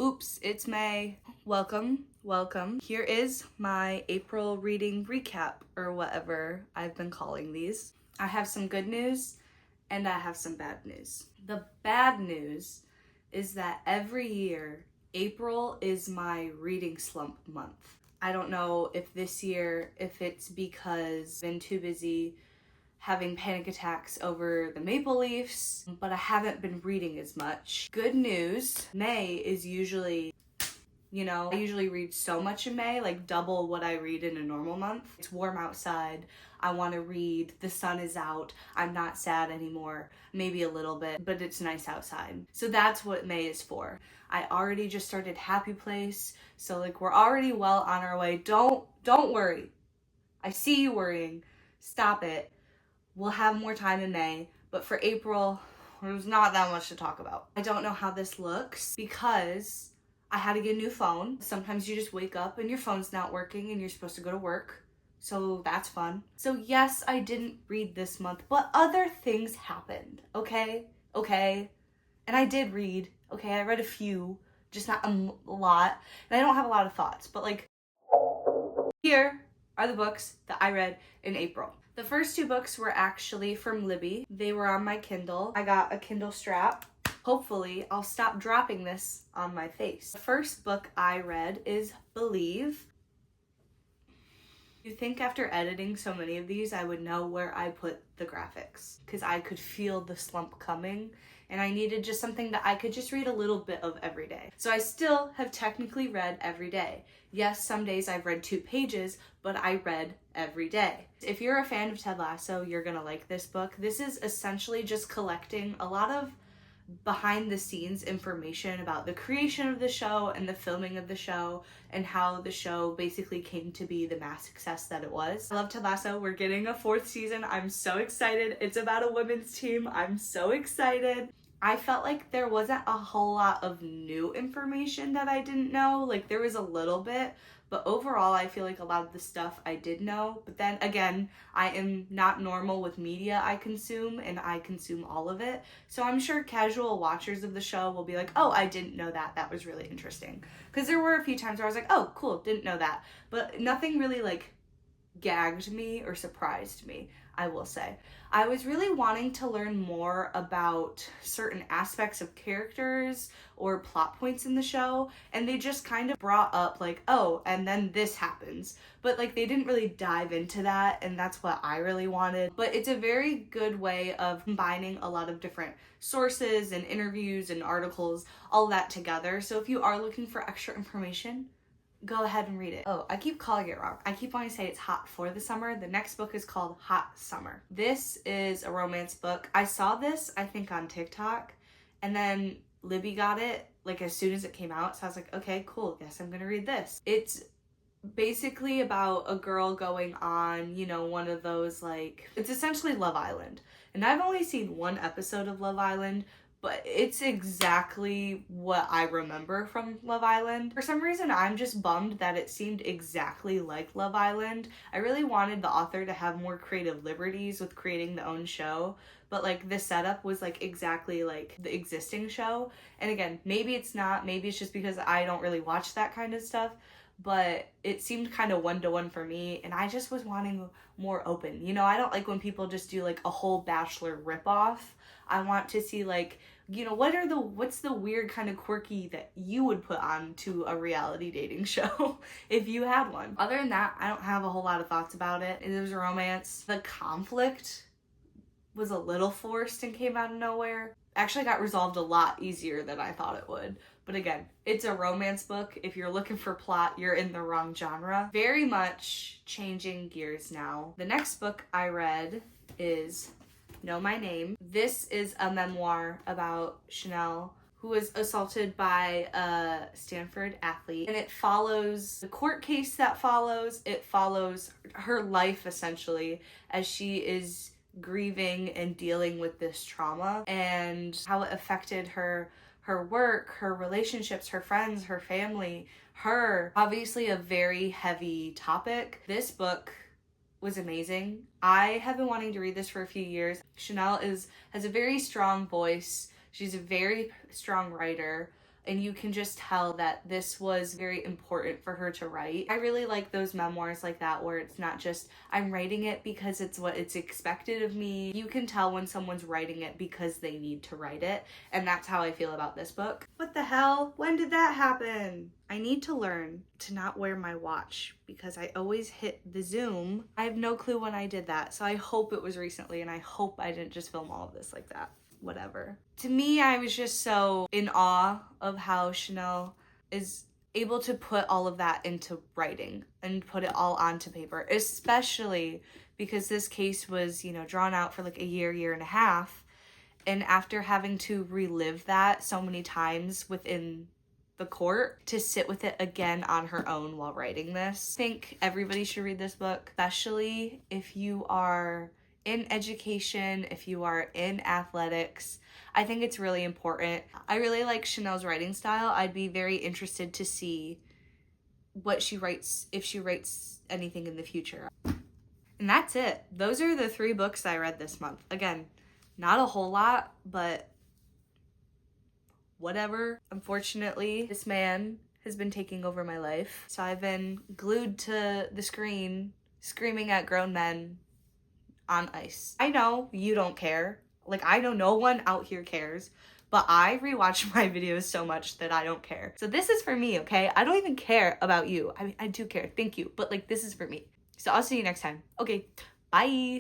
Oops, it's May. Welcome. Here is my April reading recap, or whatever I've been calling these. I have some good news and I have some bad news. The bad news is that every year, April is my reading slump month. I don't know if this year, if it's because I've been too busy having panic attacks over the maple leaves, but I haven't been reading as much. Good news, May is usually, I usually read so much in May, like double what I read in a normal month. It's warm outside, I want to read, the sun is out, I'm not sad anymore, maybe a little bit, but it's nice outside. So that's what May is for. I already just started Happy Place, so like we're already well on our way. Don't worry. I see you worrying. Stop it. We'll have more time in May, but for April, there's not that much to talk about. I don't know how this looks because I had to get a new phone. Sometimes you just wake up and your phone's not working and you're supposed to go to work. So that's fun. So yes, I didn't read this month, but other things happened, okay? And I did read, okay? I read a few, just not a lot. And I don't have a lot of thoughts, but like, here are the books that I read in April. The first two books were actually from Libby. They were on my Kindle. I got a Kindle strap. Hopefully, I'll stop dropping this on my face. The first book I read is Believe. You'd think after editing so many of these, I would know where I put the graphics because I could feel the slump coming and I needed just something that I could just read a little bit of every day. So I still have technically read every day. Yes, some days I've read 2 pages, but I read every day. If you're a fan of Ted Lasso, you're gonna like this book. This is essentially just collecting a lot of behind the scenes information about the creation of the show and the filming of the show and how the show basically came to be the mass success that it was. I love Ted Lasso. We're getting a 4th season. I'm so excited. It's about a women's team. I'm so excited. I felt like there wasn't a whole lot of new information that I didn't know. Like there was a little bit, but overall I feel like a lot of the stuff I did know. But then again, I am not normal with media I consume and I consume all of it. So I'm sure casual watchers of the show will be like, oh, I didn't know that. That was really interesting. Because there were a few times where I was like, oh, cool, didn't know that. But nothing really like gagged me or surprised me, I will say. I was really wanting to learn more about certain aspects of characters or plot points in the show, and they just kind of brought up like, oh, and then this happens. But like they didn't really dive into that, and that's what I really wanted. But it's a very good way of combining a lot of different sources and interviews and articles, all that together. So if you are looking for extra information, go ahead and read it. Oh, I keep calling it wrong. I keep wanting to say it's Hot for the Summer. The next book is called Hot Summer. This is a romance book. I saw this, I think, on TikTok, and then Libby got it like as soon as it came out. So I was like, okay, cool. Guess I'm gonna read this. It's basically about a girl going on, one of those like, it's essentially Love Island. And I've only seen 1 episode of Love Island, but it's exactly what I remember from Love Island. For some reason, I'm just bummed that it seemed exactly like Love Island. I really wanted the author to have more creative liberties with creating the own show, but like the setup was like exactly like the existing show. And again, maybe it's not, maybe it's just because I don't really watch that kind of stuff, but it seemed kind of one-to-one for me, and I just was wanting more open. I don't like when people just do like a whole Bachelor ripoff. I want to see like, what's the weird kind of quirky that you would put on to a reality dating show if you had one. Other than that, I don't have a whole lot of thoughts about it. It was a romance. The conflict was a little forced and came out of nowhere. Actually got resolved a lot easier than I thought it would. But again, it's a romance book. If you're looking for plot, you're in the wrong genre. Very much changing gears now. The next book I read is Know My Name. This is a memoir about Chanel, who was assaulted by a Stanford athlete. And it follows the court case that follows. It follows her life, essentially, as she is grieving and dealing with this trauma and how it affected her work, her relationships, her friends, her family, her. Obviously a very heavy topic. This book was amazing. I have been wanting to read this for a few years. Chanel has a very strong voice. She's a very strong writer. and you can just tell that this was very important for her to write. I really like those memoirs like that where it's not just I'm writing it because it's what it's expected of me. You can tell when someone's writing it because they need to write it, and that's how I feel about this book. What the hell? When did that happen? I need to learn to not wear my watch because I always hit the zoom. I have no clue when I did that, so I hope it was recently, and I hope I didn't just film all of this like that. Whatever. To me, I was just so in awe of how Chanel is able to put all of that into writing and put it all onto paper, especially because this case was, you know, drawn out for like a year and a half. And after having to relive that so many times within the court, to sit with it again on her own while writing this. I think everybody should read this book, especially if you are in education, if you are in athletics. I think it's really important. I really like Chanel's writing style. I'd be very interested to see what she writes, if she writes anything in the future. And that's it. Those are the 3 books I read this month. Again, not a whole lot, but whatever. Unfortunately, this man has been taking over my life. So I've been glued to the screen, screaming at grown men on ice. I know you don't care. Like, I know no one out here cares, but I rewatch my videos so much that I don't care. So this is for me, okay? I don't even care about you. I mean, I do care, thank you, but like, this is for me. So I'll see you next time. Okay, bye.